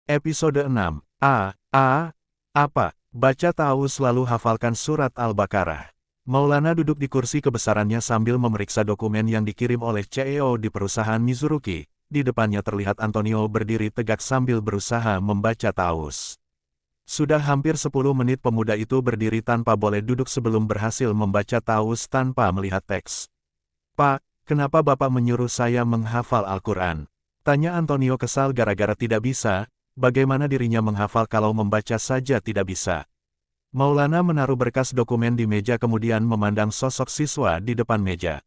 Episode 6. Apa? Baca tahu selalu hafalkan surat Al-Baqarah. Maulana duduk di kursi kebesarannya sambil memeriksa dokumen yang dikirim oleh CEO di perusahaan Mizuruki. Di depannya terlihat Antonio berdiri tegak sambil berusaha membaca taus. Sudah hampir 10 menit pemuda itu berdiri tanpa boleh duduk sebelum berhasil membaca taus tanpa melihat teks. "Pak, kenapa Bapak menyuruh saya menghafal Al-Quran?" Tanya Antonio kesal gara-gara tidak bisa. Bagaimana dirinya menghafal kalau membaca saja tidak bisa? Maulana menaruh berkas dokumen di meja kemudian memandang sosok siswa di depan meja.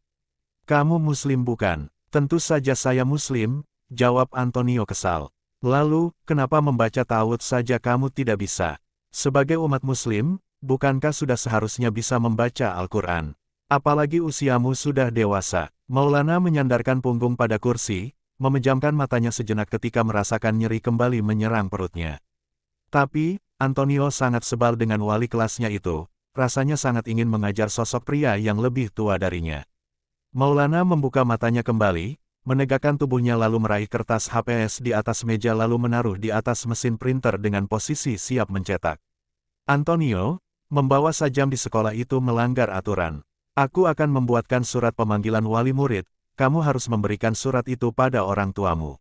"Kamu Muslim bukan?" "Tentu saja saya Muslim," jawab Antonio kesal. "Lalu, kenapa membaca tauhid saja kamu tidak bisa? Sebagai umat Muslim, bukankah sudah seharusnya bisa membaca Al-Quran? Apalagi usiamu sudah dewasa." Maulana menyandarkan punggung pada kursi, memejamkan matanya sejenak ketika merasakan nyeri kembali menyerang perutnya. Tapi, Antonio sangat sebal dengan wali kelasnya itu, rasanya sangat ingin mengajar sosok pria yang lebih tua darinya. Maulana membuka matanya kembali, menegakkan tubuhnya lalu meraih kertas HPS di atas meja lalu menaruh di atas mesin printer dengan posisi siap mencetak. "Antonio, membawa sajam di sekolah itu melanggar aturan. Aku akan membuatkan surat pemanggilan wali murid. Kamu harus memberikan surat itu pada orang tuamu."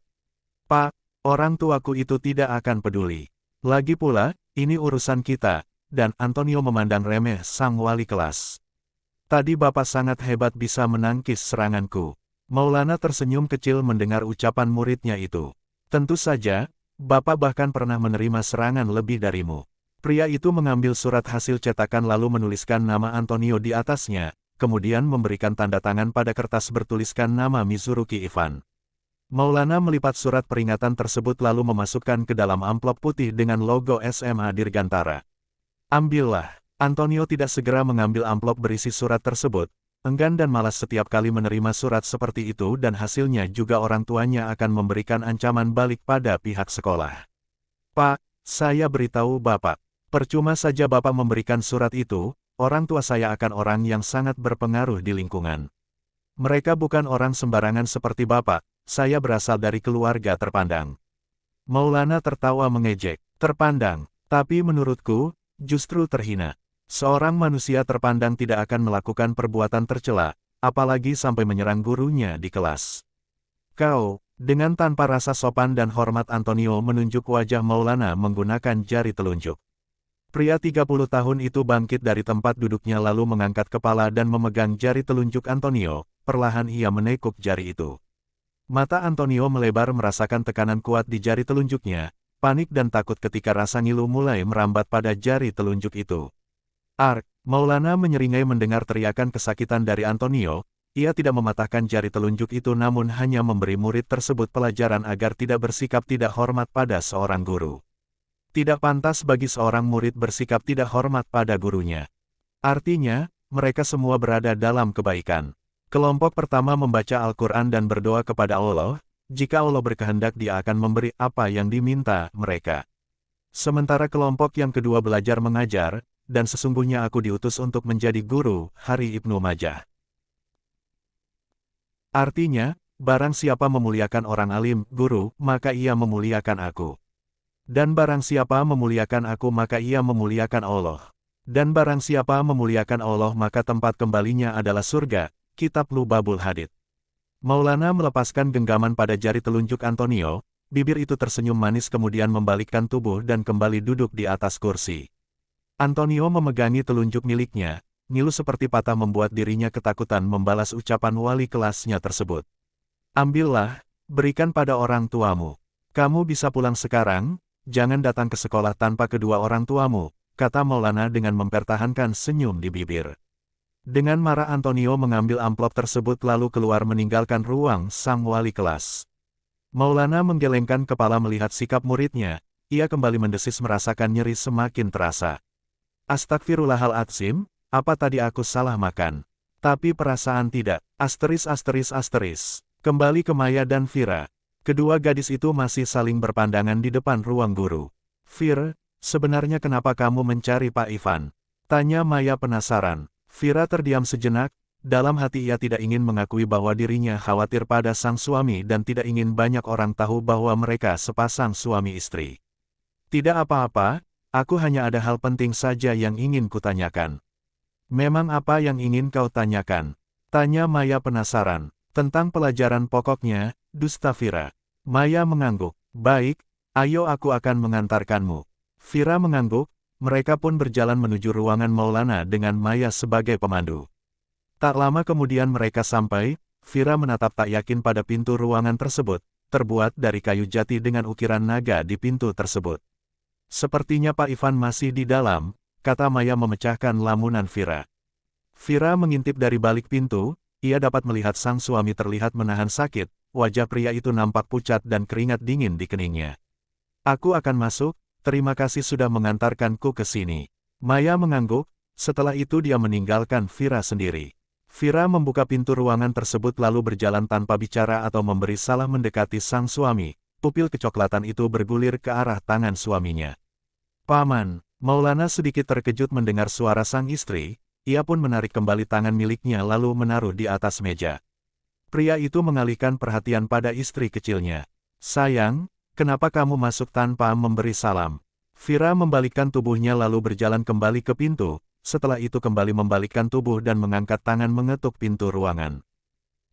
"Pak, orang tuaku itu tidak akan peduli. Lagi pula, ini urusan kita," dan Antonio memandang remeh sang wali kelas. "Tadi Bapak sangat hebat bisa menangkis seranganku." Maulana tersenyum kecil mendengar ucapan muridnya itu. "Tentu saja, Bapak bahkan pernah menerima serangan lebih darimu." Pria itu mengambil surat hasil cetakan lalu menuliskan nama Antonio di atasnya, kemudian memberikan tanda tangan pada kertas bertuliskan nama Mizuruki Ivan. Maulana melipat surat peringatan tersebut lalu memasukkan ke dalam amplop putih dengan logo SMA Dirgantara. "Ambillah." Antonio tidak segera mengambil amplop berisi surat tersebut, enggan dan malas setiap kali menerima surat seperti itu dan hasilnya juga orang tuanya akan memberikan ancaman balik pada pihak sekolah. "Pak, saya beritahu Bapak, percuma saja Bapak memberikan surat itu. Orang tua saya akan orang yang sangat berpengaruh di lingkungan. Mereka bukan orang sembarangan seperti Bapak, saya berasal dari keluarga terpandang." Maulana tertawa mengejek. "Terpandang? Tapi menurutku, justru terhina. Seorang manusia terpandang tidak akan melakukan perbuatan tercela, apalagi sampai menyerang gurunya di kelas." "Kau," dengan tanpa rasa sopan dan hormat Antonio menunjuk wajah Maulana menggunakan jari telunjuk. Pria 30 tahun itu bangkit dari tempat duduknya lalu mengangkat kepala dan memegang jari telunjuk Antonio, perlahan ia menekuk jari itu. Mata Antonio melebar merasakan tekanan kuat di jari telunjuknya, panik dan takut ketika rasa ngilu mulai merambat pada jari telunjuk itu. "Ark!" Maulana menyeringai mendengar teriakan kesakitan dari Antonio, ia tidak mematahkan jari telunjuk itu namun hanya memberi murid tersebut pelajaran agar tidak bersikap tidak hormat pada seorang guru. Tidak pantas bagi seorang murid bersikap tidak hormat pada gurunya. Artinya, mereka semua berada dalam kebaikan. Kelompok pertama membaca Al-Quran dan berdoa kepada Allah, jika Allah berkehendak Dia akan memberi apa yang diminta mereka. Sementara kelompok yang kedua belajar mengajar, dan sesungguhnya aku diutus untuk menjadi guru, Hari Ibnu Majah. Artinya, barang siapa memuliakan orang alim, guru, maka ia memuliakan aku. Dan barang siapa memuliakan aku maka ia memuliakan Allah. Dan barang siapa memuliakan Allah maka tempat kembalinya adalah surga. Kitab Lubabul Hadid. Maulana melepaskan genggaman pada jari telunjuk Antonio, bibir itu tersenyum manis kemudian membalikkan tubuh dan kembali duduk di atas kursi. Antonio memegangi telunjuk miliknya, ngilu seperti patah membuat dirinya ketakutan membalas ucapan wali kelasnya tersebut. "Ambillah, berikan pada orang tuamu. Kamu bisa pulang sekarang. Jangan datang ke sekolah tanpa kedua orang tuamu," kata Maulana dengan mempertahankan senyum di bibir. Dengan marah Antonio mengambil amplop tersebut lalu keluar meninggalkan ruang sang wali kelas. Maulana menggelengkan kepala melihat sikap muridnya, ia kembali mendesis merasakan nyeri semakin terasa. "Astagfirullahaladzim, apa tadi aku salah makan? Tapi perasaan tidak." Kembali ke Maya dan Vira. Kedua gadis itu masih saling berpandangan di depan ruang guru. "Vir, sebenarnya kenapa kamu mencari Pak Ivan?" tanya Maya penasaran. Vira terdiam sejenak, dalam hati ia tidak ingin mengakui bahwa dirinya khawatir pada sang suami dan tidak ingin banyak orang tahu bahwa mereka sepasang suami istri. Tidak apa-apa, aku hanya ada hal penting saja yang ingin kutanyakan. Memang apa yang ingin kau tanyakan? Tanya Maya penasaran. Tentang pelajaran pokoknya, dusta Fira. Maya mengangguk. Baik, ayo aku akan mengantarkanmu. Fira mengangguk, mereka pun berjalan menuju ruangan Maulana dengan Maya sebagai pemandu. Tak lama kemudian mereka sampai, Fira menatap tak yakin pada pintu ruangan tersebut, terbuat dari kayu jati dengan ukiran naga di pintu tersebut. Sepertinya Pak Ivan masih di dalam, kata Maya memecahkan lamunan Fira. Fira mengintip dari balik pintu, ia dapat melihat sang suami terlihat menahan sakit, wajah pria itu nampak pucat dan keringat dingin di keningnya. Aku akan masuk, terima kasih sudah mengantarkanku ke sini. Maya mengangguk, setelah itu dia meninggalkan Fira sendiri. Fira membuka pintu ruangan tersebut lalu berjalan tanpa bicara atau memberi salah mendekati sang suami. Pupil kecoklatan itu bergulir ke arah tangan suaminya. Paman, Maulana sedikit terkejut mendengar suara sang istri, ia pun menarik kembali tangan miliknya lalu menaruh di atas meja. Pria itu mengalihkan perhatian pada istri kecilnya. Sayang, kenapa kamu masuk tanpa memberi salam? Fira membalikkan tubuhnya lalu berjalan kembali ke pintu, setelah itu kembali membalikkan tubuh dan mengangkat tangan mengetuk pintu ruangan.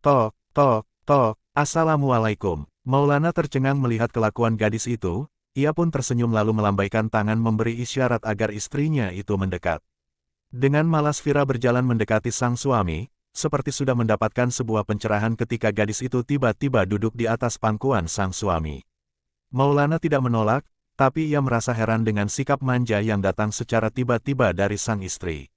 Tok, tok, tok, Assalamualaikum. Maulana tercengang melihat kelakuan gadis itu, ia pun tersenyum lalu melambaikan tangan memberi isyarat agar istrinya itu mendekat. Dengan malas Fira berjalan mendekati sang suami, seperti sudah mendapatkan sebuah pencerahan ketika gadis itu tiba-tiba duduk di atas pangkuan sang suami. Maulana tidak menolak, tapi ia merasa heran dengan sikap manja yang datang secara tiba-tiba dari sang istri.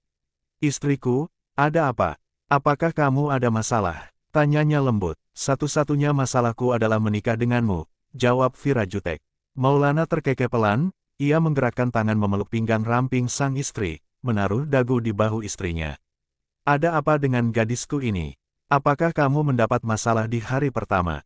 Istriku, ada apa? Apakah kamu ada masalah? Tanyanya lembut. Satu-satunya masalahku adalah menikah denganmu, jawab Fira jutek. Maulana terkekeh pelan, ia menggerakkan tangan memeluk pinggang ramping sang istri, menaruh dagu di bahu istrinya. Ada apa dengan gadisku ini? Apakah kamu mendapat masalah di hari pertama?